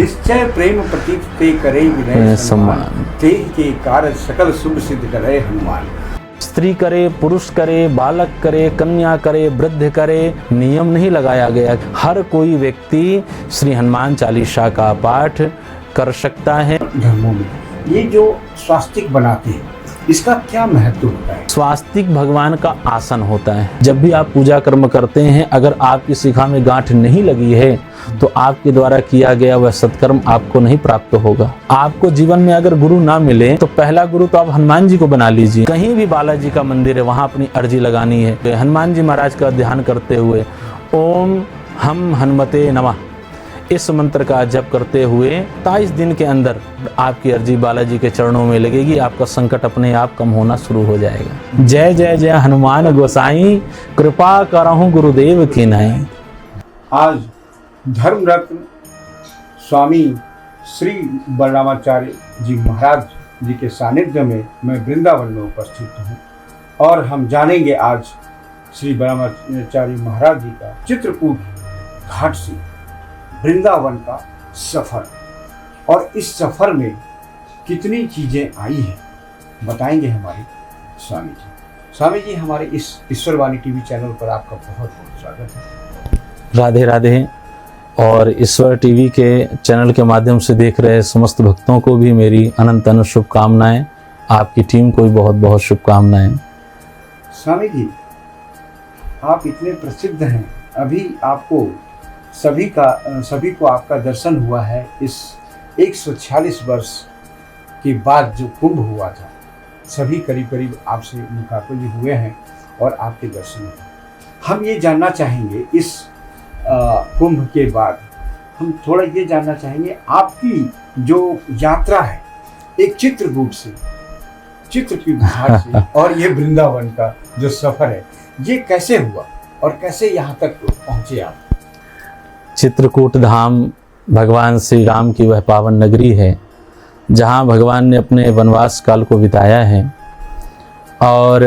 निश्चय प्रेम प्रतीक ते करे विनय सम्मान, ते के कार्य सकल शुभ सिद्ध करे हनुमान। स्त्री करे, पुरुष करे, बालक करे, कन्या करे, वृद्ध करे, नियम नहीं लगाया गया। हर कोई व्यक्ति श्री हनुमान चालीसा का पाठ कर सकता है। धर्मों में ये जो स्वास्तिक बनाते हैं, इसका क्या महत्व होता है? स्वास्तिक भगवान का आसन होता है। जब भी आप पूजा कर्म करते हैं, अगर आपकी शिखा में गांठ नहीं लगी है तो आपके द्वारा किया गया वह सत्कर्म आपको नहीं प्राप्त होगा। आपको जीवन में अगर गुरु ना मिले तो पहला गुरु तो आप हनुमान जी को बना लीजिए। कहीं भी बालाजी का मंदिर है, वहां अपनी अर्जी लगानी है। हनुमान जी महाराज का ध्यान करते हुए ओम हम हनुमते नमः इस मंत्र का जप करते हुए 27 दिन के अंदर आपकी अर्जी बालाजी के चरणों में लगेगी। आपका संकट अपने आप कम होना शुरू हो जाएगा। जय जय जय हनुमान गोसाई, कृपा करहु गुरुदेव की नाई। आज धर्म रत्न स्वामी श्री बलरामाचार्य जी महाराज जी के सानिध्य में मैं वृंदावन में उपस्थित हूँ और हम जानेंगे आज श्री बलरामाचार्य महाराज जी का चित्रकूट घाट से वृंदावन का सफर, और इस सफर में कितनी चीजें आई हैं बताएंगे हमारे स्वामी जी। स्वामी जी, हमारे इस ईश्वरवाणी टीवी चैनल पर आपका बहुत बहुत स्वागत है। राधे राधे। और ईश्वर टीवी के चैनल के माध्यम से देख रहे समस्त भक्तों को भी मेरी अनंत अनंत शुभकामनाएं। आपकी टीम को भी बहुत बहुत शुभकामनाएं। स्वामी जी, आप इतने प्रसिद्ध हैं, अभी आपको सभी को आपका दर्शन हुआ है। इस 146 वर्ष के बाद जो कुंभ हुआ था, सभी करीब करीब आपसे मुखातिब हुए हैं और आपके दर्शन हुए। हम ये जानना चाहेंगे, इस कुंभ के बाद हम थोड़ा ये जानना चाहेंगे, आपकी जो यात्रा है एक चित्रकूट से, चित्रकूट घाट से और ये वृंदावन का जो सफर है, ये कैसे हुआ और कैसे यहाँ तक पहुँचे आप? चित्रकूट धाम भगवान श्री राम की वह पावन नगरी है जहाँ भगवान ने अपने वनवास काल को बिताया है। और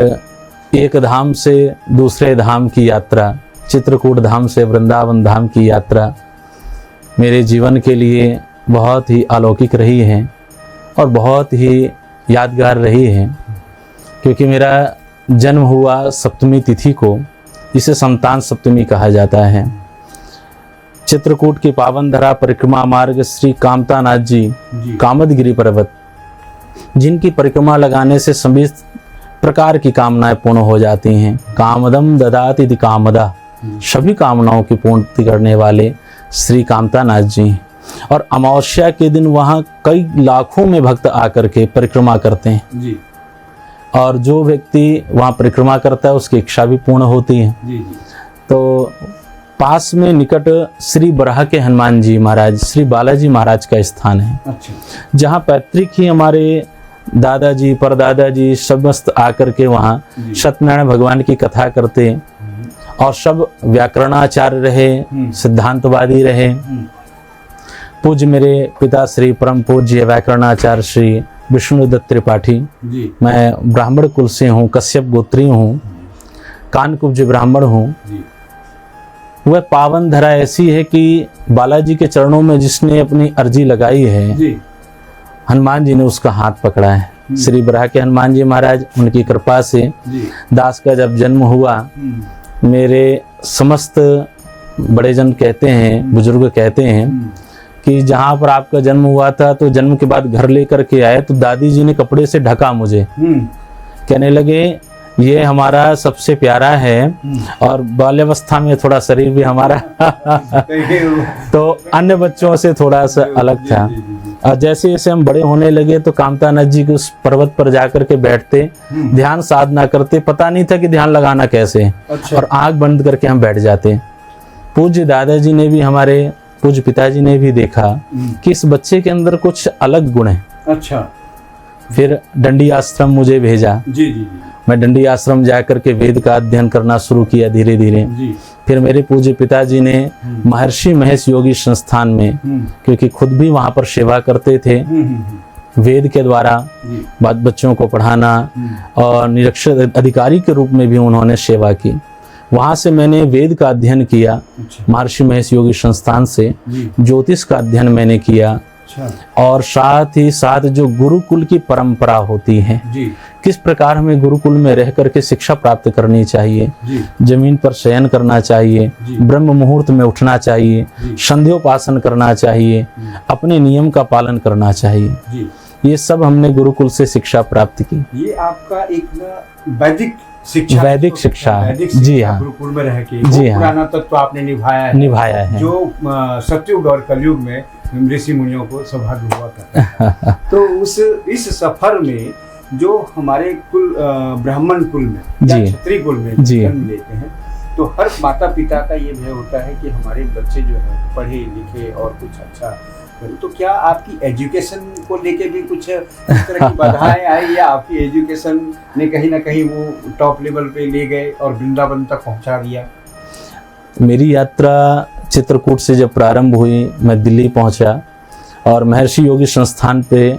एक धाम से दूसरे धाम की यात्रा, चित्रकूट धाम से वृंदावन धाम की यात्रा मेरे जीवन के लिए बहुत ही अलौकिक रही है और बहुत ही यादगार रही है, क्योंकि मेरा जन्म हुआ सप्तमी तिथि को, जिसे संतान सप्तमी कहा जाता है। चित्रकूट की पावन धरा परिक्रमा मार्ग श्री कामतानाथ जी कामदगिरी पर्वत, जिनकी परिक्रमा लगाने से सभी प्रकार की कामनाएं पूर्ण हो जाती हैं। कामदम ददाति इति कामदा, सभी कामनाओं की पूर्ति करने वाले श्री कामतानाथ जी। और अमावस्या के दिन वहाँ कई लाखों में भक्त आकर के परिक्रमा करते हैं जी। और जो व्यक्ति वहाँ परिक्रमा करता है उसकी इच्छा भी पूर्ण होती है जी। तो पास में निकट श्री बराह के हनुमान जी महाराज, श्री बालाजी महाराज का स्थान है। अच्छा। जहाँ पैतृक ही हमारे दादाजी परदादाजी समस्त आकर के वहाँ सत्यनारायण भगवान की कथा करते और सब व्याकरणाचार्य रहे, सिद्धांतवादी रहे। पूज्य मेरे पिता श्री परम पूज्य व्याकरणाचार्य श्री विष्णुदत्त त्रिपाठी, मैं ब्राह्मण कुल से हूँ, कश्यप गोत्री हूँ, कानकुब्ज ब्राह्मण हूँ। वह पावन धरा ऐसी है कि बालाजी के चरणों में जिसने अपनी अर्जी लगाई है जी, हनुमान जी ने उसका हाथ पकड़ा है। श्री बराह के हनुमान जी महाराज, उनकी कृपा से दास का जब जन्म हुआ, मेरे समस्त बड़े जन कहते हैं, बुजुर्ग कहते हैं कि जहाँ पर आपका जन्म हुआ था तो जन्म के बाद घर लेकर के आए तो दादी जी ने कपड़े से ढका मुझे, कहने लगे ये हमारा सबसे प्यारा है और बाल्यावस्था में थोड़ा शरीर भी हमारा तो अन्य बच्चों से थोड़ा सा अलग था। और जैसे जैसे हम बड़े होने लगे तो कामतानाथ जी के उस पर्वत पर जाकर के बैठते, ध्यान साधना करते, पता नहीं था कि ध्यान लगाना कैसे। अच्छा। और आंख बंद करके हम बैठ जाते। पूज्य दादाजी ने भी, हमारे पूज्य पिताजी ने भी देखा कि इस बच्चे के अंदर कुछ अलग गुण है। अच्छा। फिर दंडी आश्रम मुझे भेजा जी। मैं दंडी आश्रम जाकर के वेद का अध्ययन करना शुरू किया धीरे धीरे। फिर मेरे पूज्य पिताजी ने महर्षि महेश योगी संस्थान में, क्योंकि खुद भी वहाँ पर सेवा करते थे, वेद के द्वारा बच्चों को पढ़ाना और निरक्षर अधिकारी के रूप में भी उन्होंने सेवा की। वहाँ से मैंने वेद का अध्ययन किया, अच्छा महर्षि महेश योगी संस्थान से जी ज्योतिष का अध्ययन मैंने किया, अच्छा और साथ ही साथ जो गुरुकुल की परंपरा होती है, जी किस प्रकार हमें गुरुकुल में रह करके शिक्षा प्राप्त करनी चाहिए, जी जमीन पर शयन करना चाहिए, जी। ब्रह्म मुहूर्त में उठना चाहिए, जी संध्योपासन करना चाहिए, अपने नियम का पालन करना चाहिए, जी। ये सब हमने गुरुकुल से शिक्षा प्राप्त की। ये आपका एक ना वैदिक शिक्षा, वैदिक शिक्षा है। वैदिक जी शिक्षा हाँ। गुरुकुल में रह के जी वो हाँ। पुराना तत्व आपने निभाया है, निभाया है। जो सतयुग और कलयुग में ऋषि मुनियों को सौभाग्य हुआ करता है। तो इस सफर में जो हमारे कुल ब्राह्मण कुल में या जी। क्षत्रिय कुल में जी। जन्म लेते हैं, तो हर माता पिता का ये भय होता है कि हमारे बच्चे जो है पढ़े लिखे और कुछ अच्छा करें। तो क्या आपकी एजुकेशन को लेके भी कुछ इस तरह की बाधाएं आई, या आपकी एजुकेशन ने कहीं ना कहीं वो टॉप लेवल पे ले गए और वृंदावन तक पहुंचा दिया? मेरी यात्रा चित्रकूट से जब प्रारंभ हुई, मैं दिल्ली पहुंचा और महर्षि योगी संस्थान पे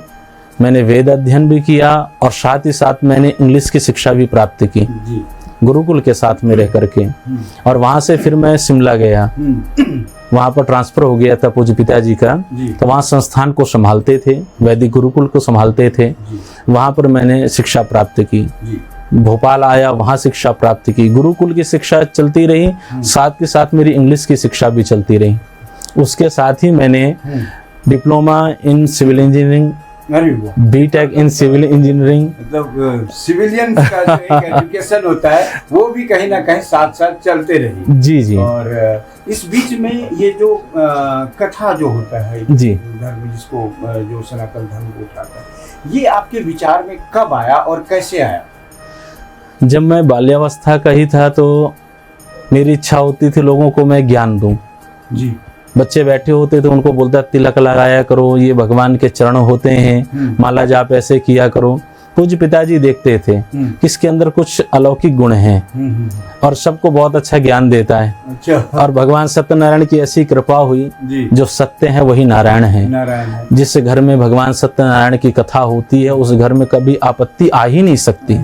मैंने वेद अध्ययन भी किया, और साथ ही साथ मैंने इंग्लिश की शिक्षा भी प्राप्त की जी। गुरुकुल के साथ में रह करके। और वहाँ से फिर मैं शिमला गया, वहाँ पर ट्रांसफ़र हो गया था पूज्य पिताजी का, जी। तो वहाँ संस्थान को संभालते थे, वैदिक गुरुकुल को संभालते थे, जी। वहाँ पर मैंने शिक्षा प्राप्त की। जी। भोपाल आया, वहाँ शिक्षा प्राप्त की, गुरुकुल की शिक्षा चलती रही, साथ के साथ मेरी इंग्लिश की शिक्षा भी चलती रही। उसके साथ ही मैंने डिप्लोमा इन सिविल इंजीनियरिंग, अरे वाह, बीटेक इन सिविल इंजीनियरिंग, मतलब सिविलियन का जो एक एजुकेशन होता है वो भी कहीं ना कहीं साथ साथ चलते रही। जी जी। और इस बीच में ये जो कथा जो होता है जी। धर्म, जिसको जो सनातन धर्म को उठाता है, ये आपके विचार में कब आया और कैसे आया? जब मैं बाल्यावस्था का ही था तो मेरी इच्छा होती थी लोगों को मैं ज्ञान दूं। जी। बच्चे बैठे होते थे, उनको बोलता तिलक लगाया करो, ये भगवान के चरण होते हैं, माला जाप ऐसे किया करो। पूज्य पिताजी देखते थे कि इसके अंदर कुछ अलौकिक गुण हैं और सबको बहुत अच्छा ज्ञान देता है। अच्छा। और भगवान सत्यनारायण की ऐसी कृपा हुई, जी। जो सत्य है वही नारायण है। नारायण है। जिस घर में भगवान सत्यनारायण की कथा होती है उस घर में कभी आपत्ति आ ही नहीं सकती।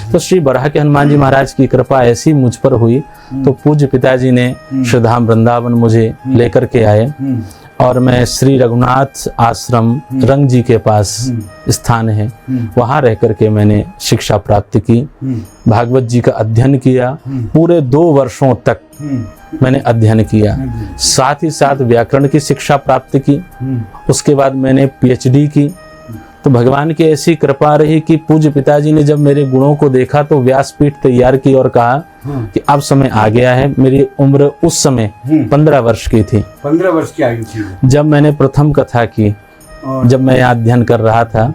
तो श्री बराह के हनुमान जी महाराज की कृपा ऐसी मुझ पर हुई, तो पूज्य पिताजी ने श्रीधाम वृंदावन मुझे लेकर के आए, और मैं श्री रघुनाथ आश्रम रंग जी के पास स्थान है, वहाँ रह करके मैंने शिक्षा प्राप्त की, भागवत जी का अध्ययन किया। पूरे 2 वर्षों तक मैंने अध्ययन किया, साथ ही साथ व्याकरण की शिक्षा प्राप्त की। उसके बाद मैंने PhD की। तो भगवान की ऐसी कृपा रही कि पूज्य पिताजी ने जब मेरे गुणों को देखा तो व्यासपीठ तैयार की और कहा कि अब समय आ गया है। मेरी उम्र उस समय 15 वर्ष की थी। 15 वर्ष की आयु थी जब मैंने प्रथम कथा की, और जब मैं यहाँ अध्ययन कर रहा था।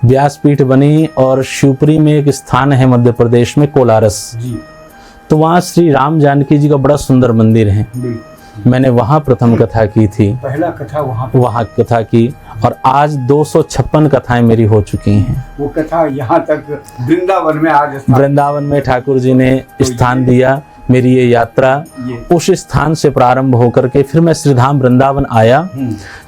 व्यासपीठ बनी और शिवपुरी में एक स्थान है मध्य प्रदेश में, कोलारस, जी। तो वहाँ श्री राम जानकी जी का बड़ा सुंदर मंदिर है। मैंने वहाँ प्रथम कथा की थी, पहला कथा वहाँ कथा की, और आज 256 कथाएं मेरी हो चुकी हैं। वो कथा यहाँ तक वृंदावन में आज वृंदावन में ठाकुर जी ने स्थान दिया। मेरी ये यात्रा उस स्थान से प्रारंभ होकर के फिर मैं श्रीधाम वृंदावन आया।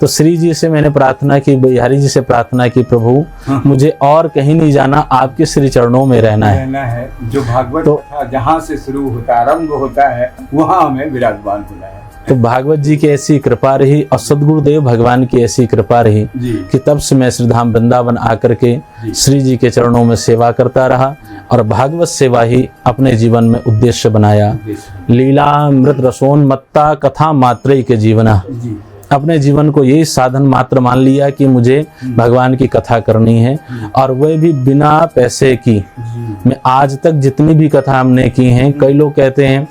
तो श्री जी से मैंने प्रार्थना की, बिहारी जी से प्रार्थना की, प्रभु मुझे और कहीं नहीं जाना, आपके श्री चरणों में रहना है। जो भागवत कथा जहाँ से शुरू होता है, आरंभ होता है, वहाँ हमें विराजमान होना है। तो भागवत जी की ऐसी कृपा रही और सदगुरुदेव भगवान की ऐसी कृपा रही कि तब से मैं श्रीधाम वृंदावन आकर के श्री जी के चरणों में सेवा करता रहा, और भागवत सेवा ही अपने जीवन में उद्देश्य बनाया। लीला मृत रसोन्मत्ता कथा मात्र के जीवना, अपने जीवन को यही साधन मात्र मान लिया कि मुझे भगवान की कथा करनी है, और वह भी बिना पैसे की। मैं आज तक जितनी भी कथा हमने की हैं, कई लोग कहते हैं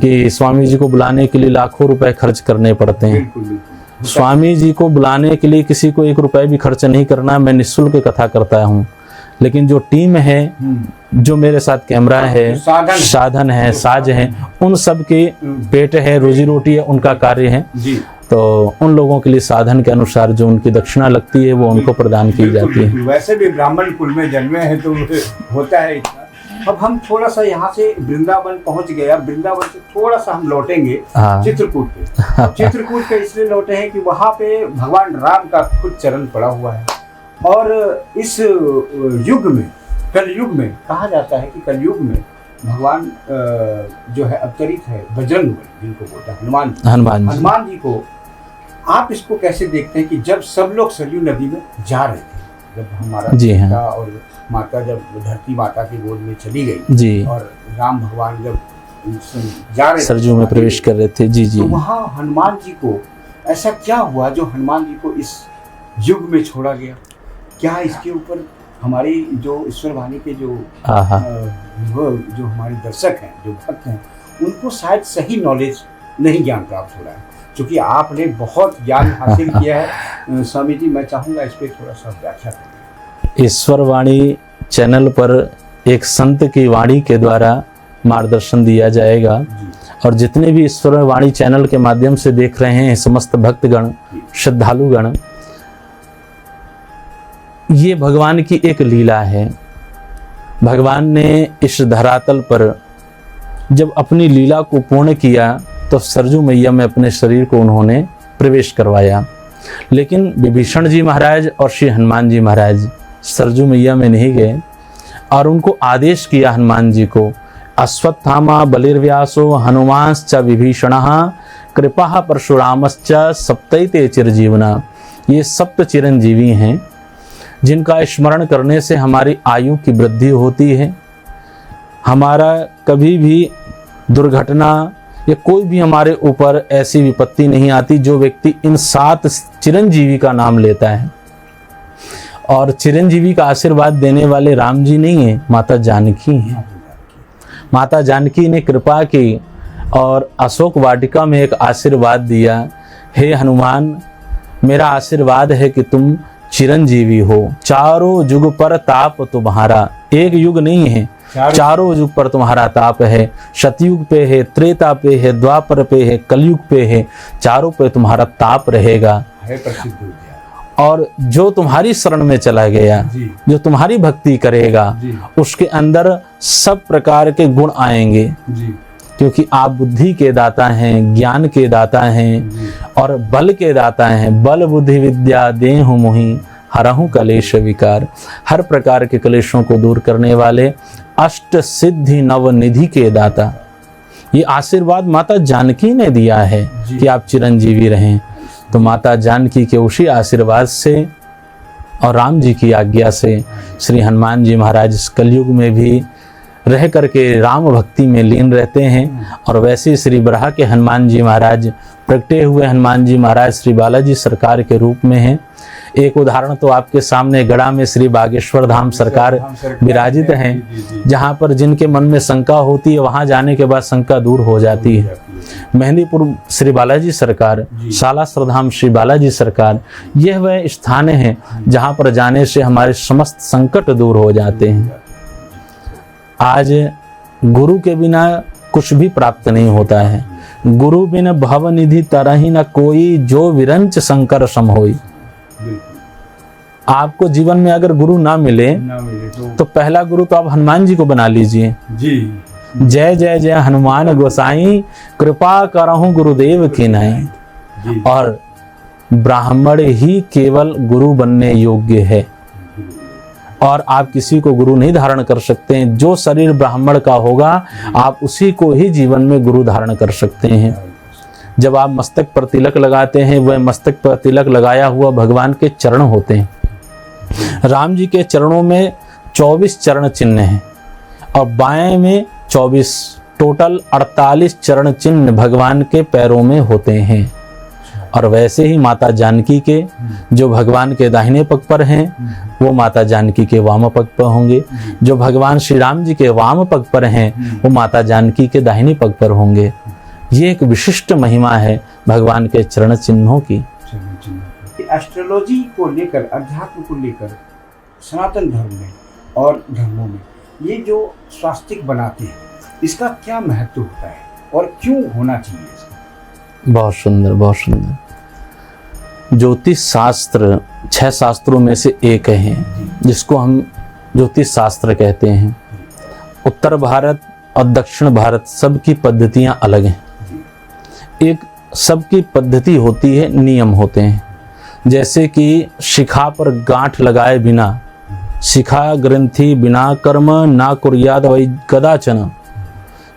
कि स्वामी जी को बुलाने के लिए लाखों रुपए खर्च करने पड़ते हैं। स्वामी जी को बुलाने के लिए किसी को 1 रुपए भी खर्च नहीं करना, मैं निःशुल्क कथा करता हूँ। लेकिन जो टीम है, जो मेरे साथ कैमरा है, साधन है, साज है, उन सब के पेट है, रोजी रोटी है, उनका कार्य है। तो उन लोगों के लिए साधन के अनुसार जो उनकी दक्षिणा लगती है वो उनको प्रदान की जाती है। वैसे भी ब्राह्मण कुल में जन्मे हैं तो होता है इतना। अब हम थोड़ा सा यहाँ से वृंदावन पहुँच गए, अब वृंदावन से थोड़ा सा हम लौटेंगे चित्रकूट पे। चित्रकूट पे इसलिए लौटे हैं कि वहाँ पे भगवान राम का खुद चरण पड़ा हुआ है, और इस युग में, कलयुग में, कहा जाता है कि कलयुग में भगवान जो है अवतरित है बजरंग बली जिनको बोलते हैं हनुमान जी, हनुमान जी को आप इसको कैसे देखते हैं कि जब सब लोग सरयू नदी में जा रहे थे, जब हमारा जी हाँ। पिता और माता जब धरती माता की गोद में चली गई जी, और राम भगवान जब जा रहे सरजू में प्रवेश कर रहे थे, जी जी, तो वहाँ हनुमान जी को ऐसा क्या हुआ जो हनुमान जी को इस युग में छोड़ा गया? क्या इसके ऊपर हमारी जो ईश्वर वाणी के जो जो हमारे दर्शक हैं, जो भक्त हैं, उनको शायद सही नॉलेज नहीं ज्ञान प्राप्त हो रहा है, क्योंकि आपने बहुत ज्ञान हासिल किया है। स्वामी जी, मैं चाहूँगा इस पर थोड़ा सा व्याख्या करें। ईश्वर वाणी चैनल पर एक संत की वाणी के द्वारा मार्गदर्शन दिया जाएगा और जितने भी ईश्वर वाणी चैनल के माध्यम से देख रहे हैं समस्त भक्तगण, श्रद्धालुगण, ये भगवान की एक लीला है। भगवान ने इस धरातल पर जब अपनी लीला को पूर्ण किया तो सरजू मैया में अपने शरीर को उन्होंने प्रवेश करवाया, लेकिन विभीषण जी महाराज और श्री हनुमान जी महाराज सरजू मैया में नहीं गए और उनको आदेश किया हनुमान जी को, अश्वत्थामा बलिर्व्यासो हनुमांश्च विभीषणः कृपा परशुरामश्च सप्तैते चिरजीवना। ये सप्त चिरंजीवी हैं जिनका स्मरण करने से हमारी आयु की वृद्धि होती है, हमारा कभी भी दुर्घटना या कोई भी हमारे ऊपर ऐसी विपत्ति नहीं आती जो व्यक्ति इन 7 चिरंजीवी का नाम लेता है। और चिरंजीवी का आशीर्वाद देने वाले राम जी नहीं है, माता जानकी हैं। माता जानकी ने कृपा की और अशोक वाटिका में एक आशीर्वाद दिया, हे हनुमान, मेरा आशीर्वाद है कि तुम चिरंजीवी हो, चारों युग पर ताप तुम्हारा, एक युग नहीं है, चारों युग पर तुम्हारा ताप है, सतयुग पे है, त्रेता पे है, द्वापर पे है, कलयुग पे है, चारों पे तुम्हारा ताप रहेगा। और जो तुम्हारी शरण में चला गया, जो तुम्हारी भक्ति करेगा, उसके अंदर सब प्रकार के गुण आएंगे, क्योंकि आप बुद्धि के दाता हैं, ज्ञान के दाता हैं और बल के दाता हैं। बल बुद्धि विद्या देहु मोहि हरहु कलेश विकार। हर प्रकार के कलेशों को दूर करने वाले, अष्ट सिद्धि नव निधि के दाता। ये आशीर्वाद माता जानकी ने दिया है कि आप चिरंजीवी रहें। तो माता जानकी के उसी आशीर्वाद से और राम जी की आज्ञा से श्री हनुमान जी महाराज इस कलयुग में भी रह करके राम भक्ति में लीन रहते हैं। और वैसे श्री बराह के हनुमान जी महाराज, प्रगटे हुए हनुमान जी महाराज श्री बालाजी सरकार के रूप में हैं। एक उदाहरण तो आपके सामने गढ़ा में श्री बागेश्वर धाम सरकार विराजित हैं, जहाँ पर जिनके मन में शंका होती है वहाँ जाने के बाद शंका दूर हो जाती है। मेहंदीपुर श्री बालाजी सरकार, सालासर धाम श्री बालाजी सरकार, यह वह स्थान है जहाँ पर जाने से हमारे समस्त संकट दूर हो जाते हैं। आज गुरु के बिना कुछ भी प्राप्त नहीं होता है। गुरु बिन भवनिधि तरहि न कोई, जो विरंच शंकर सम होई। आपको जीवन में अगर गुरु ना मिले तो पहला गुरु तो आप हनुमान जी को बना लीजिए। जय जय जय हनुमान गोसाई, कृपा करहु गुरुदेव की नाई। और ब्राह्मण ही केवल गुरु बनने योग्य है और आप किसी को गुरु नहीं धारण कर सकते हैं। जो शरीर ब्राह्मण का होगा आप उसी को ही जीवन में गुरु धारण कर सकते हैं। जब आप मस्तक पर तिलक लगाते हैं, वह मस्तक पर तिलक लगाया हुआ भगवान के चरण होते हैं। राम जी के चरणों में 24 चरण चिन्ह हैं और बाएं में 24, टोटल 48 चरण चिन्ह भगवान के पैरों में होते हैं। और वैसे ही माता जानकी के जो भगवान के दाहिने पग पर हैं वो माता जानकी के वाम पग पर होंगे, जो भगवान श्री राम जी के वाम पग पर हैं वो माता जानकी के दाहिने पग पर होंगे। ये एक विशिष्ट महिमा है भगवान के चरण चिन्हों की। एस्ट्रोलॉजी को लेकर, अध्यात्म को लेकर सनातन धर्म में और धर्मों में ये जो स्वास्तिक बनाते हैं, इसका क्या महत्व होता है और क्यों होना चाहिए इसका? बहुत सुंदर, बहुत सुंदर। ज्योतिष शास्त्र 6 शास्त्रों में से एक है जिसको हम ज्योतिष शास्त्र कहते हैं। उत्तर भारत और दक्षिण भारत सबकी पद्धतियां अलग हैं। एक सबकी पद्धति होती है, नियम होते हैं। जैसे कि शिखा पर गांठ लगाए बिना, शिखा ग्रंथि बिना कर्म ना कुर्याद वै कदाचन।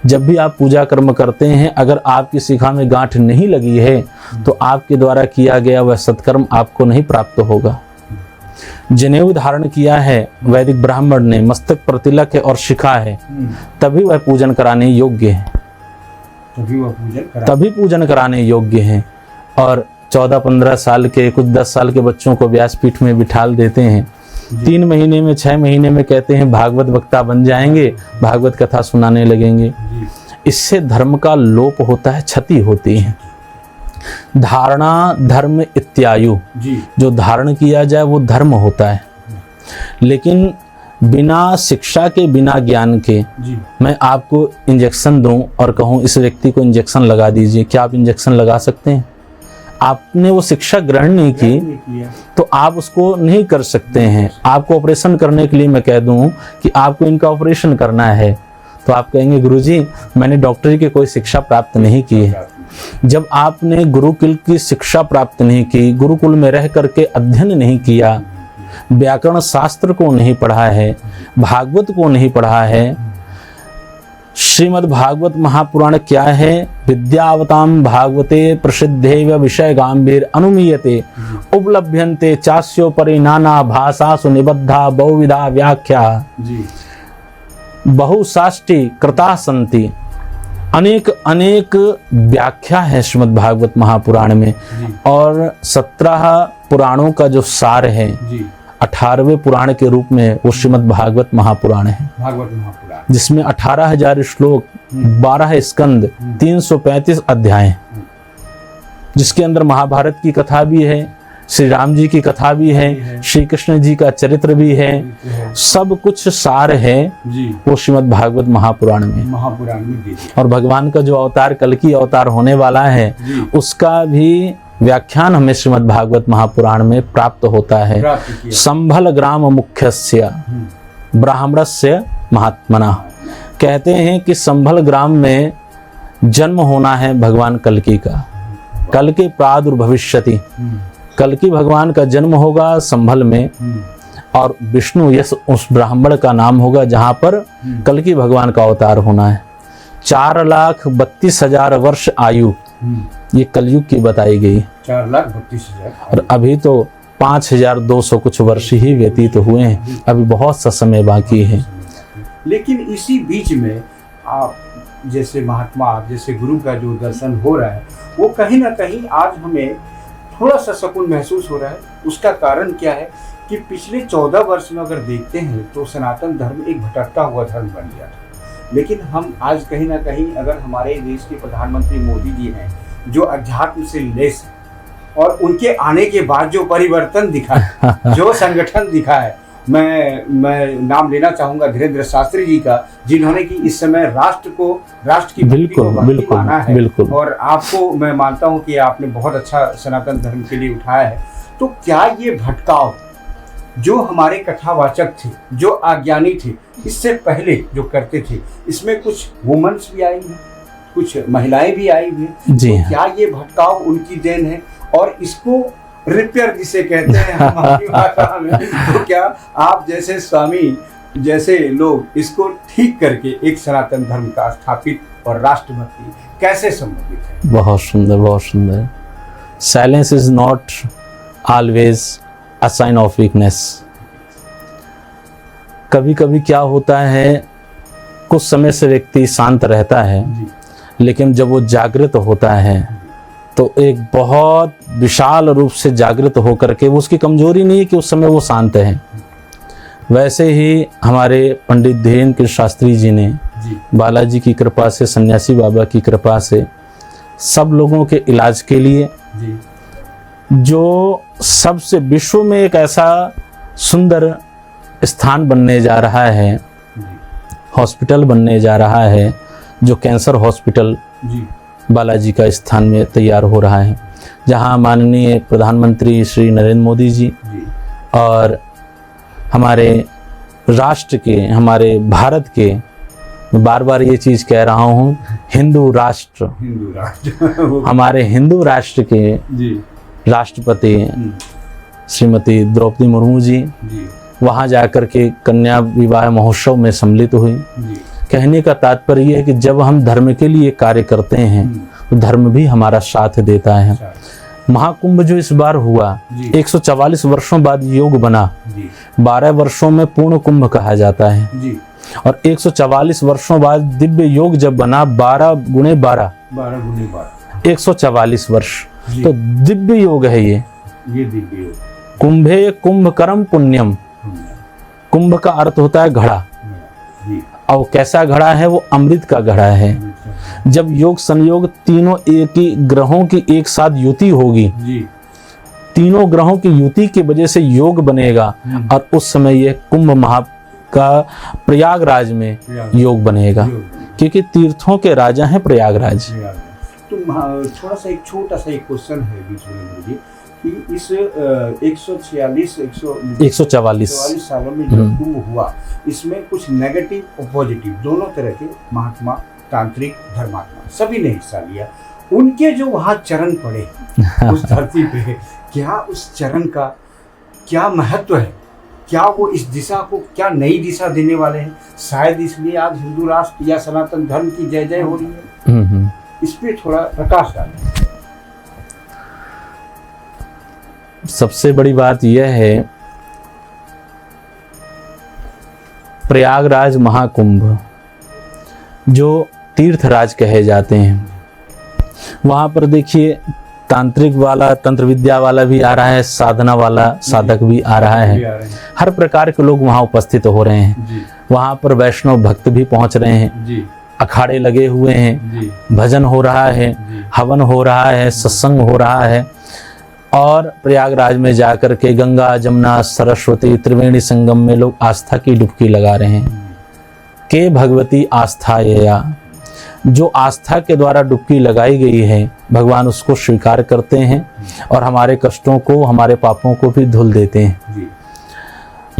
जब भी आप पूजा कर्म करते हैं, अगर आपकी शिखा में गांठ नहीं लगी है तो आपके द्वारा किया गया वह सत्कर्म आपको नहीं प्राप्त होगा। जनेऊ धारण किया है वैदिक ब्राह्मण ने, मस्तक पर तिलक है और शिखा है, तभी वह पूजन कराने योग्य है, तभी पूजन कराने योग्य है। और 14-15 साल के, कुछ 10 साल के बच्चों को व्यासपीठ में बिठाल देते हैं, 3 महीने में 6 महीने में कहते हैं भागवत वक्ता बन जाएंगे, भागवत कथा सुनाने लगेंगे। इससे धर्म का लोप होता है, क्षति होती है। धारणा धर्म इत्यायु, जो धारण किया जाए वो धर्म होता है। लेकिन बिना शिक्षा के, बिना ज्ञान के मैं आपको इंजेक्शन दूं और कहूं इस व्यक्ति को इंजेक्शन लगा दीजिए, क्या आप इंजेक्शन लगा सकते हैं? आपने वो शिक्षा ग्रहण नहीं की तो आप उसको नहीं कर सकते हैं। आपको ऑपरेशन करने के लिए मैं कह दूं कि आपको इनका ऑपरेशन करना है, तो आप कहेंगे गुरुजी मैंने डॉक्टरी की कोई शिक्षा प्राप्त नहीं की है। जब आपने गुरुकुल की शिक्षा प्राप्त नहीं की, गुरुकुल में रह करके अध्ययन नहीं किया, व्याकरण शास्त्र को नहीं पढ़ा है, भागवत को नहीं पढ़ा है। श्रीमद् भागवत महापुराण क्या है? विद्यावताम भागवते प्रसिद्धेव विषय गंभीर अनुमीयते उपलभ्यन्ते चास्योपरि नाना भाषासु निबद्धा बहुविधा व्याख्या बहुसाष्टी कृता संति। अनेक अनेक व्याख्या है श्रीमद् भागवत महापुराण में, और 17 पुराणों का जो सार है 18वें पुराण के रूप में वो श्रीमद् भागवत महापुराण है, जिसमें 18,000 श्लोक, 12 स्कंद, 335 अध्याय, जिसके अंदर महाभारत की कथा भी है, श्री राम जी की कथा भी है, श्री कृष्ण जी का चरित्र भी है, सब कुछ सार है वो श्रीमद् भागवत महापुराण में। और भगवान का जो अवतार, कल की अवतार होने वाला है, उसका भी व्याख्यान हमें श्रीमद् भागवत महापुराण में प्राप्त होता है। संभल ग्राम मुख्यस्य ब्राह्मणस्य महात्मना, कहते हैं कि संभल ग्राम में जन्म होना है भगवान कल्कि का, कल के प्रादुर्भविष्यति, कल्कि भगवान का जन्म होगा संभल में, और विष्णु यस उस ब्राह्मण का नाम होगा जहां पर कल्कि भगवान का अवतार होना है। 4,32,000 वर्ष आयु ये कलयुग की बताई गई, 4,32,000, और अभी तो 5,200 कुछ वर्ष ही व्यतीत हुए हैं, अभी बहुत सा समय बाकी है। लेकिन इसी बीच में आप जैसे महात्मा, आप जैसे गुरु का जो दर्शन हो रहा है, वो कहीं ना कहीं आज हमें थोड़ा सा सुकून महसूस हो रहा है। उसका कारण क्या है कि पिछले 14 वर्ष में अगर देखते हैं तो सनातन धर्म एक भटकता हुआ धर्म बन गया था। लेकिन हम आज कहीं ना कहीं, अगर हमारे देश के प्रधानमंत्री मोदी जी हैं जो अध्यात्म से लेस है, और उनके आने के बाद जो परिवर्तन दिखा है, जो संगठन दिखा है, मैं नाम लेना चाहूंगा धीरेन्द्र शास्त्री जी का, जिन्होंने कि इस समय राष्ट्र की बिल्कुल माना है। बिल्कुल। और आपको मैं मानता हूं कि आपने बहुत अच्छा सनातन धर्म के लिए उठाया है। तो क्या ये भटकाव जो हमारे कथावाचक थे, जो अज्ञानी थे, इससे पहले जो करते थे, इसमें कुछ वुमेन्स भी आई हैं, कुछ महिलाएं भी आई हुई, तो क्या ये भटकाव उनकी देन है? और इसको रिपेयर जिसे कहते हैं हमारी भाषा में, तो क्या आप जैसे स्वामी जैसे लोग इसको ठीक करके एक सनातन धर्म का स्थापित और राष्ट्रभक्ति कैसे संबंधित है? बहुत सुंदर, बहुत सुंदर। Silence is not always a sign of weakness. कभी कभी क्या होता है, कुछ समय से व्यक्ति शांत रहता है, लेकिन जब वो जागृत होता है तो एक बहुत विशाल रूप से जागृत होकर के, वो उसकी कमजोरी नहीं है कि उस समय वो शांत है। वैसे ही हमारे पंडित धीरेन्द्र शास्त्री जी ने बालाजी की कृपा से, सन्यासी बाबा की कृपा से, सब लोगों के इलाज के लिए जो सबसे विश्व में एक ऐसा सुंदर स्थान बनने जा रहा है, हॉस्पिटल बनने जा रहा है, जो कैंसर हॉस्पिटल बालाजी का स्थान में तैयार हो रहा है, जहां माननीय प्रधानमंत्री श्री नरेंद्र मोदी जी और हमारे राष्ट्र के, हमारे भारत के, बार बार ये चीज़ कह रहा हूँ, हिंदू राष्ट्र हमारे हिंदू राष्ट्र के राष्ट्रपति श्रीमती द्रौपदी मुर्मू जी वहाँ जाकर के कन्या विवाह महोत्सव में सम्मिलित हुई। कहने का तात्पर्य यह है कि जब हम धर्म के लिए कार्य करते हैं तो धर्म भी हमारा साथ देता है। महाकुंभ जो इस बार हुआ, जी। 144 वर्षों बाद योग बना, जी 12 वर्षों में पूर्ण कुंभ कहा जाता है, जी। और 144 वर्षों बाद दिव्य योग जब बना, 12 गुणे 12 12 गुणे 12 144 वर्ष, जी। तो दिव्य योग है ये। दिव्य योग। कुंभे कुंभ कर्म पुण्यम, कुंभ का अर्थ होता है घड़ा, जी। और कैसा घड़ा है? वो अमृत का घड़ा है। जब योग संयोग तीनों एक ही ग्रहों की एक साथ युति होगी, जी। तीनों ग्रहों की युति की वजह से योग बनेगा, और उस समय यह कुंभ महा का प्रयागराज में योग बनेगा, क्योंकि तीर्थों के राजा हैं प्रयागराज। तो थोड़ा सा एक छोटा सा एक क्वेश्चन है बीच में गुरुजी, कि इस 144 सालों में जो कुंभ हुआ, इसमें कुछ नेगेटिव और पॉजिटिव दोनों तरह के महात्मा, तांत्रिक, धर्मात्मा सभी ने हिस्सा लिया। उनके जो वहाँ चरण पड़े उस धरती पे, क्या उस चरण का क्या महत्व है? क्या वो इस दिशा को क्या नई दिशा देने वाले हैं? शायद इसलिए आज हिंदू राष्ट्र या सनातन धर्म की जय जय हो रही है। इस पे थोड़ा प्रकाश डालें। सबसे बड़ी बात यह है, प्रयागराज महाकुंभ जो तीर्थराज कहे जाते हैं, वहां पर देखिए तांत्रिक वाला, तंत्र विद्या वाला भी आ रहा है, साधना वाला साधक भी आ रहा है, हर प्रकार के लोग वहां उपस्थित हो रहे हैं। वहां पर वैष्णव भक्त भी पहुंच रहे हैं, अखाड़े लगे हुए हैं, भजन हो रहा है, हवन हो रहा है, सत्संग हो रहा है, और प्रयागराज में जाकर के गंगा, जमुना, सरस्वती, त्रिवेणी संगम में लोग आस्था की डुबकी लगा रहे हैं। के भगवती आस्था या, जो आस्था के द्वारा डुबकी लगाई गई है, भगवान उसको स्वीकार करते हैं और हमारे कष्टों को, हमारे पापों को भी धुल देते हैं।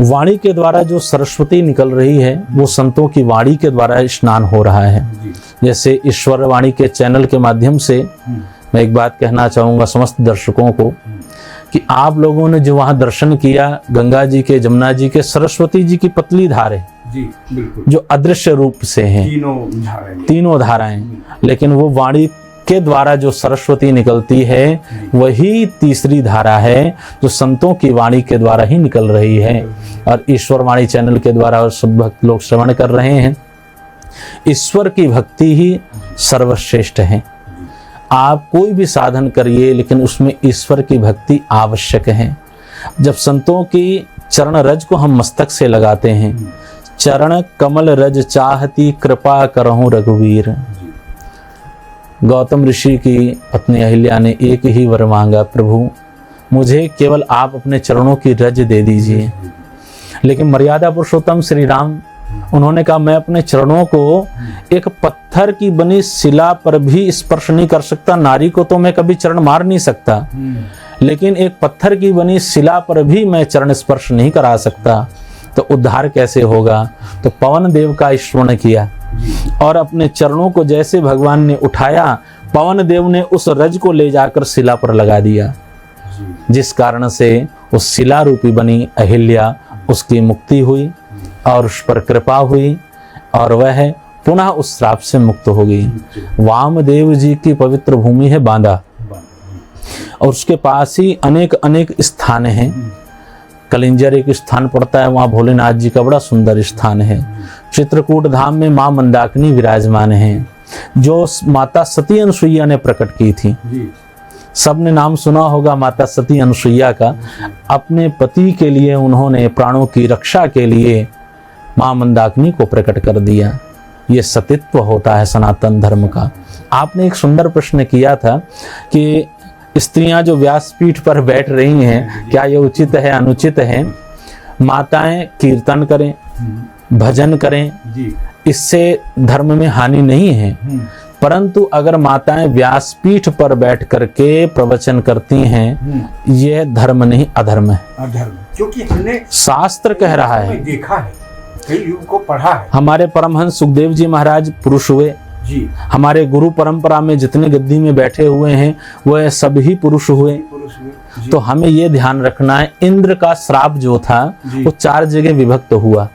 वाणी के द्वारा जो सरस्वती निकल रही है, वो संतों की वाणी के द्वारा स्नान हो रहा है। जैसे ईश्वर वाणी के चैनल के माध्यम से मैं एक बात कहना चाहूँगा समस्त दर्शकों को, कि आप लोगों ने जो वहाँ दर्शन किया, गंगा जी के, जमुना जी के, सरस्वती जी की पतली धारे, जी बिल्कुल, जो अदृश्य रूप से हैं, तीनों धाराएं, लेकिन वो वाणी के द्वारा जो सरस्वती निकलती है, वही तीसरी धारा है जो संतों की वाणी के द्वारा ही निकल रही है, और ईश्वर वाणी चैनल के द्वारा और सब भक्त लोग श्रवण कर रहे हैं। ईश्वर की भक्ति ही सर्वश्रेष्ठ है। आप कोई भी साधन करिए, लेकिन उसमें ईश्वर की भक्ति आवश्यक है। जब संतों की चरण रज को हम मस्तक से लगाते हैं, चरण कमल रज चाहती कृपा करहूं रघुवीर। गौतम ऋषि की पत्नी अहिल्या ने एक ही वर मांगा, प्रभु मुझे केवल आप अपने चरणों की रज दे दीजिए। लेकिन मर्यादा पुरुषोत्तम श्री राम, उन्होंने कहा मैं अपने चरणों को एक पत्थर की बनी शिला पर भी स्पर्श नहीं कर सकता, नारी को तो मैं कभी चरण मार नहीं सकता, लेकिन एक पत्थर की बनी शिला पर भी मैं चरण स्पर्श नहीं करा सकता, तो उद्धार कैसे होगा? तो पवन देव का स्मरण किया और अपने चरणों को जैसे भगवान ने उठाया, पवन देव ने उस रज को ले जाकर शिला पर लगा दिया, जिस कारण से उस शिला रूपी बनी अहिल्या, उसकी मुक्ति हुई और उस पर कृपा हुई और वह पुनः उस श्राप से मुक्त हो गई। वामदेव जी की पवित्र भूमि है बांदा, और उसके पास ही अनेक अनेक स्थान हैं। कलिंजर एक स्थान पड़ता है, वहाँ भोलेनाथ जी का बड़ा सुंदर स्थान है। चित्रकूट धाम में माँ मंदाकिनी विराजमान हैं, जो माता सती अनुसुईया ने प्रकट की थी। सबने नाम सुना होगा माता सती अनुसुईया का। अपने पति के लिए उन्होंने प्राणों की रक्षा के लिए माँ मंदाकिनी को प्रकट कर दिया। ये सतीत्व होता है सनातन धर्म का। आपने एक सुंदर प्रश्न किया था कि स्त्रियां जो व्यासपीठ पर बैठ रही हैं, क्या ये उचित है अनुचित है? माताएं कीर्तन करें, भजन करें, इससे धर्म में हानि नहीं है, परंतु अगर माताएं व्यासपीठ पर बैठ करके प्रवचन करती हैं, यह धर्म नहीं अधर्म है। अधर्म, क्योंकि हमने शास्त्र कह रहा है, देखा है, कई युग को पढ़ा है। हमारे परमहंस सुखदेव जी महाराज पुरुष हुए जी। हमारे गुरु परंपरा में जितने गद्दी में बैठे हुए हैं वह सभी पुरुष हुए। तो हमें ये ध्यान रखना है, इंद्र का श्राप जो था वो 4 जगह विभक्त हुआ।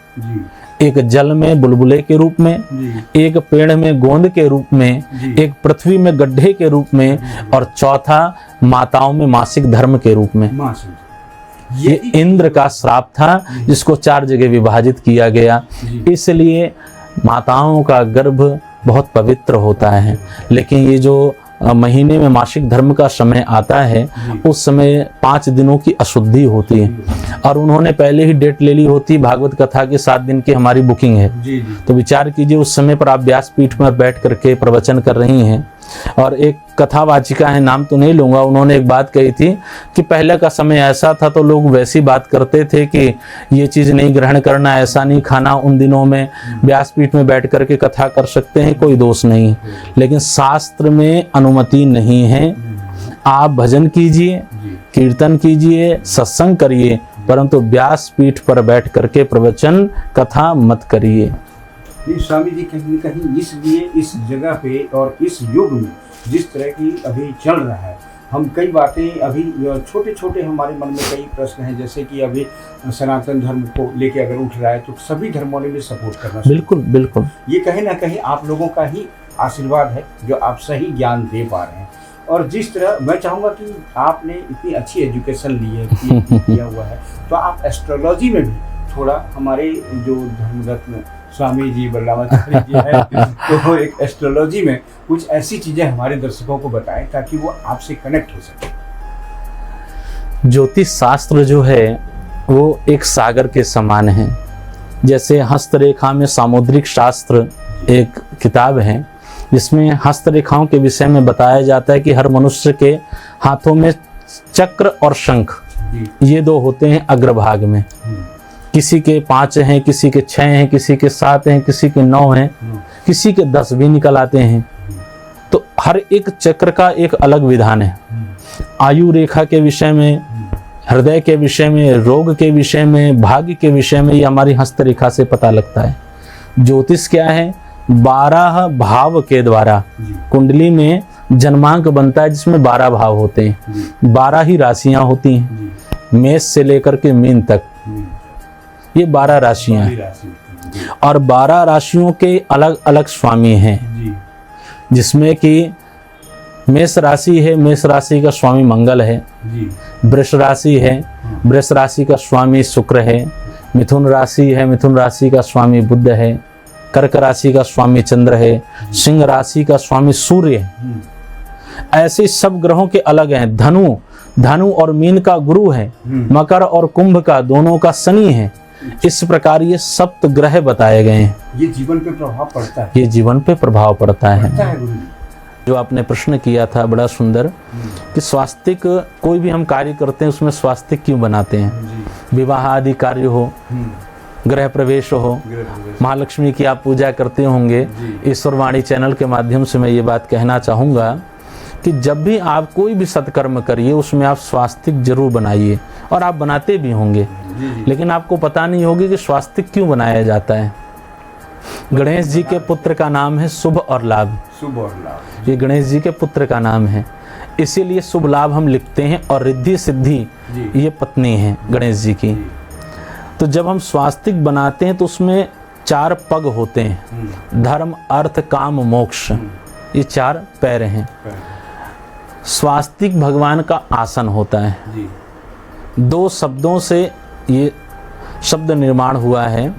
एक जल में बुलबुले के रूप में, जी एक पेड़ में गोंद के रूप में, जी। एक पृथ्वी में गड्ढे के रूप में, और चौथा माताओं में मासिक धर्म के रूप में। मासिक ये इंद्र का श्राप था जिसको 4 जगह विभाजित किया गया। जी। इसलिए माताओं का गर्भ बहुत पवित्र होता है, लेकिन ये जो महीने में मासिक धर्म का समय आता है उस समय 5 दिनों की अशुद्धि होती है, और उन्होंने पहले ही डेट ले ली होती है। भागवत कथा के 7 दिन की हमारी बुकिंग है। जी जी तो विचार कीजिए उस समय पर आप व्यासपीठ पर बैठ करके प्रवचन कर रही हैं, और एक कथावाचिका है, नाम तो नहीं लूंगा, उन्होंने एक बात कही थी कि पहले का समय ऐसा था तो लोग वैसी बात करते थे कि ये चीज़ नहीं ग्रहण करना, ऐसा नहीं खाना। उन दिनों में व्यासपीठ में बैठ करके कथा कर सकते हैं, कोई दोष नहीं, लेकिन शास्त्र में अनुमति नहीं है। आप भजन कीजिए, कीर्तन कीजिए, सत्संग करिए, परंतु व्यासपीठ पर बैठ करके प्रवचन कथा मत करिए। नहीं स्वामी जी, कहीं न कहीं इसलिए इस जगह पे और इस युग में जिस तरह की अभी चल रहा है, हम कई बातें अभी छोटे छोटे हमारे मन में कई प्रश्न हैं, जैसे कि अभी सनातन धर्म को लेके अगर उठ रहा है तो सभी धर्मों ने भी सपोर्ट करना। बिल्कुल बिल्कुल, ये कहीं ना कहीं आप लोगों का ही आशीर्वाद है जो आप सही ज्ञान दे पा रहे हैं। और जिस तरह मैं चाहूँगा कि आपने इतनी अच्छी एजुकेशन ली है, किया हुआ है, तो आप एस्ट्रोलॉजी में भी थोड़ा हमारे जो धर्मरत्न स्वामी जी बल्लामाचार्य जी है तो एक एस्ट्रोलॉजी में कुछ ऐसी चीजें हमारे दर्शकों को बताएं ताकि वो आपसे कनेक्ट हो सके। ज्योतिष शास्त्र जो है वो एक सागर के समान है। जैसे हस्तरेखा में सामुद्रिक शास्त्र एक किताब है जिसमें हस्तरेखाओं के विषय में बताया जाता है कि हर मनुष्य के हाथों में चक्र और शंख, ये 2 होते हैं अग्रभाग में। किसी के 5 हैं, किसी के 6 हैं, किसी के 7 हैं, किसी के 9 हैं, किसी के 10 भी निकल आते हैं। तो हर एक चक्र का एक अलग विधान है। आयु रेखा के विषय में, हृदय के विषय में, रोग के विषय में, भाग्य के विषय में, ये हमारी हस्तरेखा से पता लगता है। ज्योतिष क्या है? 12 भाव के द्वारा कुंडली में जन्मांक बनता है जिसमें 12 भाव होते हैं, 12 ही राशियां होती हैं, मेष से लेकर के मीन तक ये 12 राशियां हैं, और 12 राशियों के अलग अलग स्वामी हैं, जिसमें कि मेष राशि है, मेष राशि का स्वामी मंगल है। वृष राशि है, वृष राशि का स्वामी शुक्र है। मिथुन राशि है, मिथुन राशि का स्वामी बुध है। कर्क राशि का स्वामी चंद्र है। सिंह राशि का स्वामी सूर्य है। ऐसे सब ग्रहों के अलग हैं। धनु और मीन का गुरु है। मकर और कुंभ का दोनों का शनि है। इस प्रकार ये सप्त ग्रह बताए गए हैं। ये जीवन पे प्रभाव पड़ता है। ये जीवन पे प्रभाव पड़ता है। गुरुजी। जो आपने प्रश्न किया था बड़ा सुंदर, कि स्वास्तिक कोई भी हम कार्य करते हैं उसमें स्वास्तिक क्यों बनाते हैं? विवाह आदि कार्य हो, गृह प्रवेश हो, महालक्ष्मी की आप पूजा करते होंगे, ईश्वरवाणी चैनल के माध्यम से मैं ये बात कहना चाहूँगा कि जब भी आप कोई भी सत्कर्म करिए उसमें आप स्वास्तिक जरूर बनाइए, और आप बनाते भी होंगे, लेकिन आपको पता नहीं होगी कि स्वास्तिक क्यों बनाया जाता है। गणेश जी के पुत्र का नाम है शुभ और लाभ। शुभ और लाभ, ये गणेश जी के पुत्र का नाम है, इसीलिए शुभ लाभ हम लिखते हैं। और रिद्धि सिद्धि ये पत्नी है गणेश जी की। तो जब हम स्वास्तिक बनाते हैं तो उसमें 4 पग होते हैं, धर्म अर्थ काम मोक्ष, ये 4 पैर हैं। स्वास्तिक भगवान का आसन होता है। 2 शब्दों से ये शब्द निर्माण हुआ है।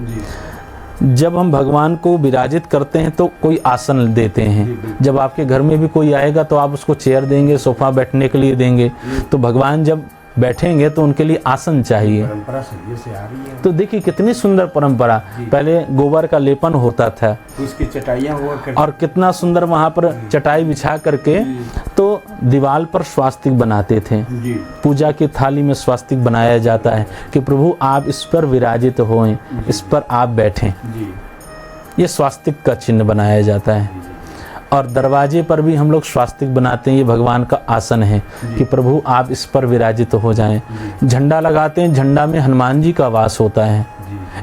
जब हम भगवान को विराजित करते हैं तो कोई आसन देते हैं। जब आपके घर में भी कोई आएगा तो आप उसको चेयर देंगे, सोफा बैठने के लिए देंगे। तो भगवान जब बैठेंगे तो उनके लिए आसन चाहिए। परंपरा सदियों से आ रही है। तो देखिए कितनी सुंदर परंपरा। पहले गोबर का लेपन होता था, उसकी चटाइयाँ हुआ करती, और कितना सुंदर वहाँ पर चटाई बिछा करके तो दीवार पर स्वास्तिक बनाते थे। पूजा की थाली में स्वास्तिक बनाया जाता है कि प्रभु आप इस पर विराजित होएं, इस पर आप बैठें। ये स्वास्तिक का चिन्ह बनाया जाता है। और दरवाजे पर भी हम लोग स्वास्तिक बनाते हैं, ये भगवान का आसन है कि प्रभु आप इस पर विराजित हो जाएं। झंडा लगाते हैं, झंडा में हनुमान जी का वास होता है,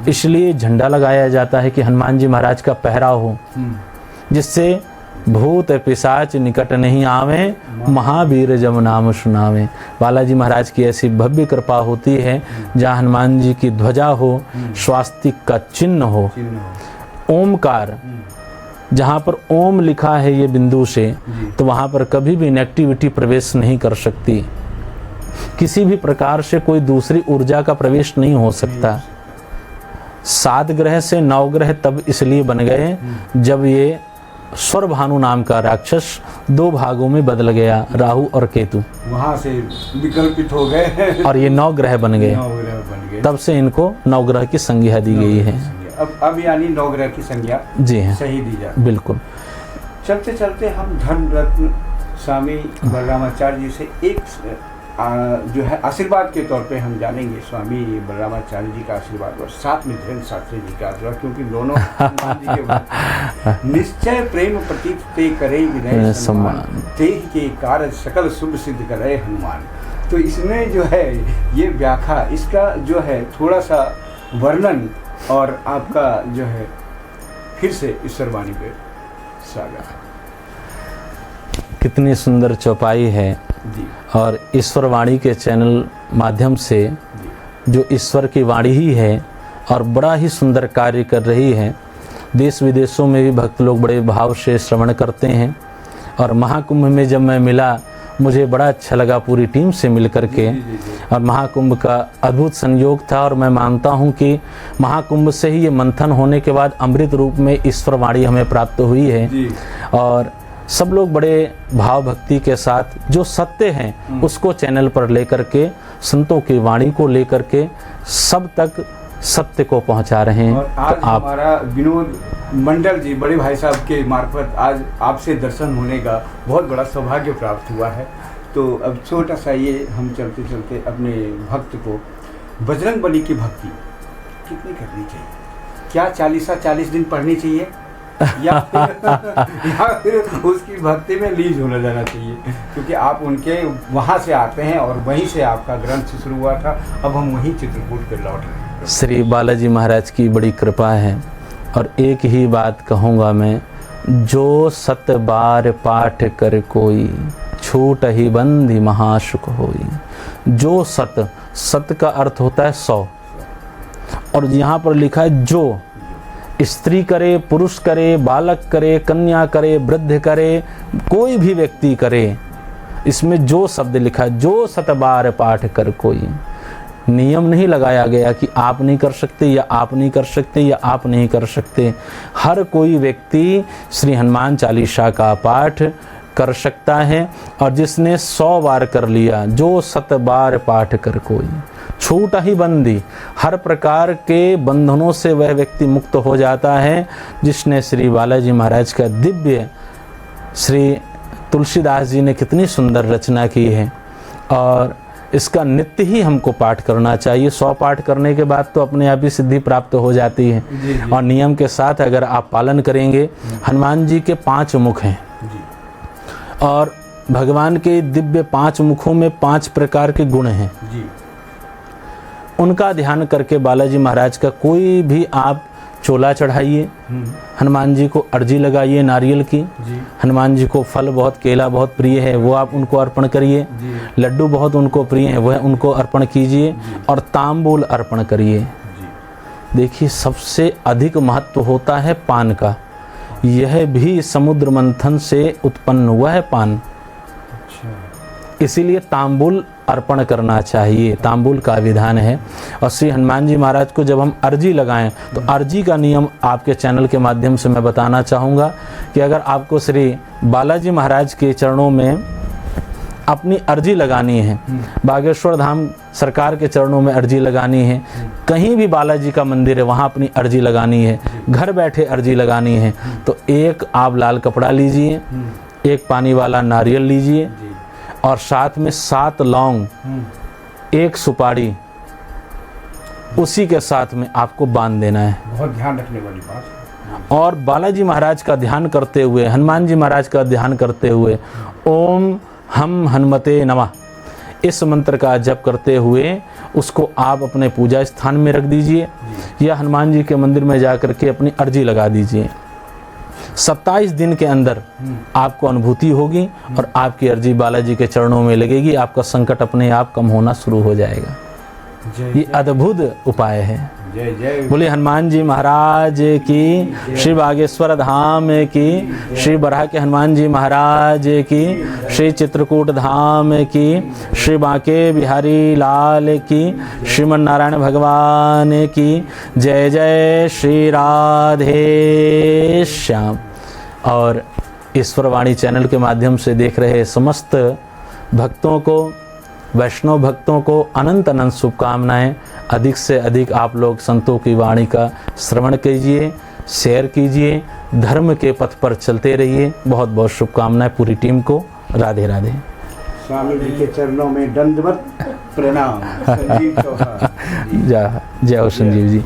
इसलिए झंडा लगाया जाता है कि हनुमान जी महाराज का पहरा हो, जिससे भूत पिशाच निकट नहीं आवे, महावीर जब नाम सुनावे। बालाजी महाराज की ऐसी भव्य कृपा होती है जहाँ हनुमान जी की ध्वजा हो, स्वास्तिक का चिन्ह हो, ओमकार, जहाँ पर ओम लिखा है ये बिंदु से, तो वहाँ पर कभी भी नेगेटिविटी प्रवेश नहीं कर सकती। किसी भी प्रकार से कोई दूसरी ऊर्जा का प्रवेश नहीं हो सकता। 7 ग्रह से 9 ग्रह तब इसलिए बन गए जब ये स्वरभानु नाम का राक्षस 2 भागों में बदल गया, राहु और केतु, वहाँ से विकल्पित हो गए और ये 9 ग्रह बन गए। 9 ग्रह बन गए, तब से इनको 9 ग्रह की संज्ञा दी गई है। अब यानी 9 ग्रह की संज्ञा जी हाँ, सही दी जाती। बिल्कुल। चलते चलते हम धर्म रत्न स्वामी बलरामाचार्य जी से एक जो है आशीर्वाद के तौर पे हम जानेंगे स्वामी बलरामाचार्य जी का आशीर्वाद और साथ में धीरेन्द्र शास्त्री जी का आशीर्वाद, क्योंकि दोनों हनुमान जी के निश्चय प्रेम प्रतीक ते करे विनय सम्मान, ते के कार्य सकल शुभ सिद्ध करे हनुमान। तो इसमें जो है ये व्याख्या, इसका जो है थोड़ा सा वर्णन और आपका जो है फिर से ईश्वर वाणी पे स्वागत। कितनी सुंदर चौपाई है जी। और ईश्वर वाणी के चैनल माध्यम से जो ईश्वर की वाणी ही है और बड़ा ही सुंदर कार्य कर रही है। देश विदेशों में भी भक्त लोग बड़े भाव से श्रवण करते हैं। और महाकुंभ में जब मैं मिला, मुझे बड़ा अच्छा लगा पूरी टीम से मिल करके। और महाकुंभ का अद्भुत संयोग था और मैं मानता हूँ कि महाकुंभ से ही ये मंथन होने के बाद अमृत रूप में ईश्वर वाणी हमें प्राप्त हुई है। और सब लोग बड़े भाव भक्ति के साथ जो सत्य हैं उसको चैनल पर लेकर के, संतों की वाणी को लेकर के सब तक सत्य को पहुंचा रहे हैं। और आज तो हमारा विनोद मंडल जी बड़े भाई साहब के मार्फत आज आपसे दर्शन होने का बहुत बड़ा सौभाग्य प्राप्त हुआ है। तो अब छोटा सा ये हम चलते चलते अपने भक्त को बजरंगबली की भक्ति कितनी करनी चाहिए? क्या 40 दिन पढ़नी चाहिए या फिर उसकी भक्ति में लीज होना जाना चाहिए? क्योंकि आप उनके वहाँ से आते हैं और वहीं से आपका ग्रंथ शुरू हुआ था, अब हम वहीं चित्रकूट पर लौट रहे हैं। श्री बालाजी महाराज की बड़ी कृपा है। और एक ही बात कहूँगा मैं, जो 7 बार पाठ कर कोई, छूट ही बंधी महासुख होई। जो सत का अर्थ होता है 100, और यहाँ पर लिखा है जो, स्त्री करे, पुरुष करे, बालक करे, कन्या करे, वृद्ध करे, कोई भी व्यक्ति करे, इसमें जो शब्द लिखा है, जो 7 बार पाठ कर कोई। नियम नहीं लगाया गया कि आप नहीं कर सकते या आप नहीं कर सकते या आप नहीं कर सकते। हर कोई व्यक्ति श्री हनुमान चालीसा का पाठ कर सकता है। और जिसने 100 बार कर लिया, जो 7 बार पाठ कर कोई, छूट ही बंदी, हर प्रकार के बंधनों से वह व्यक्ति मुक्त हो जाता है। जिसने श्री बालाजी महाराज का दिव्य, श्री तुलसीदास जी ने कितनी सुंदर रचना की है और इसका नित्य ही हमको पाठ करना चाहिए। 100 पाठ करने के बाद तो अपने आप ही सिद्धि प्राप्त हो जाती है। जी। और नियम के साथ अगर आप पालन करेंगे, हनुमान जी के 5 मुख हैं और भगवान के दिव्य 5 मुखों में 5 प्रकार के गुण हैं। उनका ध्यान करके बालाजी महाराज का कोई भी आप चोला चढ़ाइए, हनुमान जी को अर्जी लगाइए नारियल की, हनुमान जी को फल बहुत, केला बहुत प्रिय है, वो आप उनको अर्पण करिए, लड्डू बहुत उनको प्रिय है, वह उनको अर्पण कीजिए, और तांबूल अर्पण करिए। देखिए सबसे अधिक महत्व होता है पान का। यह भी समुद्र मंथन से उत्पन्न हुआ है पान, इसीलिए तांबूल अर्पण करना चाहिए, तांबूल का विधान है। और श्री हनुमान जी महाराज को जब हम अर्जी लगाएं तो अर्जी का नियम आपके चैनल के माध्यम से मैं बताना चाहूँगा कि अगर आपको श्री बालाजी महाराज के चरणों में अपनी अर्जी लगानी है, बागेश्वर धाम सरकार के चरणों में अर्जी लगानी है, कहीं भी बालाजी का मंदिर है वहाँ अपनी अर्जी लगानी है, घर बैठे अर्जी लगानी है, तो एक आप लाल कपड़ा लीजिए, एक पानी वाला नारियल लीजिए और साथ में 7 लौंग, 1 सुपारी, उसी के साथ में आपको बांध देना है। बहुत ध्यान रखने वाली बात। और बालाजी महाराज का ध्यान करते हुए, हनुमान जी महाराज का ध्यान करते हुए ओम हम हनुमते नमः इस मंत्र का जप करते हुए उसको आप अपने पूजा स्थान में रख दीजिए या हनुमान जी के मंदिर में जा कर के अपनी अर्जी लगा दीजिए। 27 दिन के अंदर आपको अनुभूति होगी और आपकी अर्जी बालाजी के चरणों में लगेगी, आपका संकट अपने आप कम होना शुरू हो जाएगा। ये अद्भुत उपाय है। जय जय बोले हनुमान जी महाराज की, श्री बागेश्वर धाम की, श्री बराह के हनुमान जी महाराज की, श्री चित्रकूट धाम की, श्री बांके बिहारी लाल की, श्रीमन नारायण भगवान की जय जय। श्री राधे श्याम। और ईश्वरवाणी चैनल के माध्यम से देख रहे समस्त भक्तों को, वैष्णव भक्तों को अनंत अनंत शुभकामनाएं। अधिक से अधिक आप लोग संतों की वाणी का श्रवण कीजिए, शेयर कीजिए, धर्म के पथ पर चलते रहिए। बहुत बहुत शुभकामनाएं पूरी टीम को। राधे राधे। स्वामी जी के चरणों में दंडवत प्रणाम। संजीव चौहान। जय हो संजीव जी।